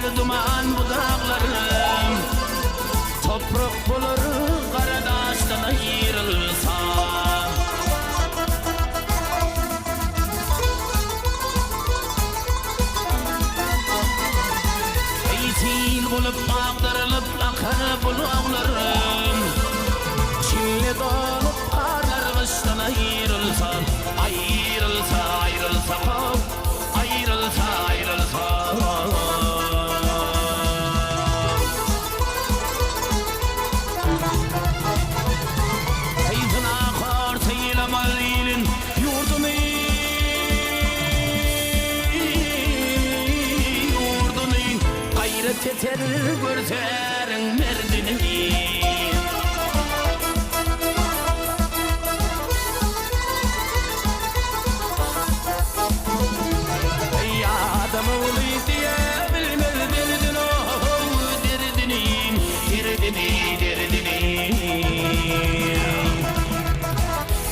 bir duman budaklarım, toprak bulur karadaştan ayrılsa. Eytil bulup ağdırılıp akar bulağlarım, çille dolup karlar kıştan ayrılsa. Ayrılsa, ayrılsa, ayrılsa, ayrılsa. Heytına kartıyla malinin yurdunu, yurdunu gayret eter görserin merdini.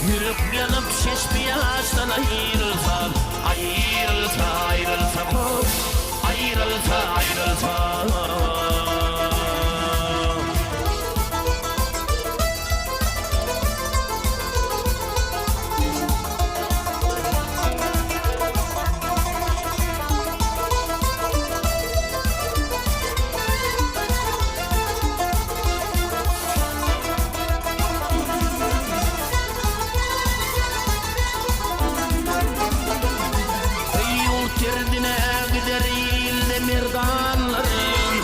Yürüp yanıp şeşmeye ağaçtan ayrılsa. Ayrılsa, ayrılsa, ayrılsa, ayrılsa. Merdanlarım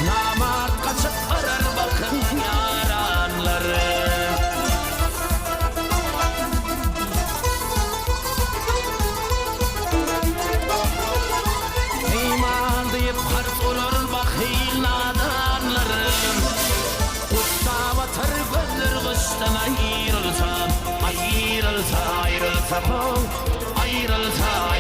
namart kaçıp arar bakın yaranlarım. İman deyip harf olur bakil nadanlarım. Kutsa batar gözler kıştan ayrılsa. Ayrılsa, ayrılsa, ayrılsa.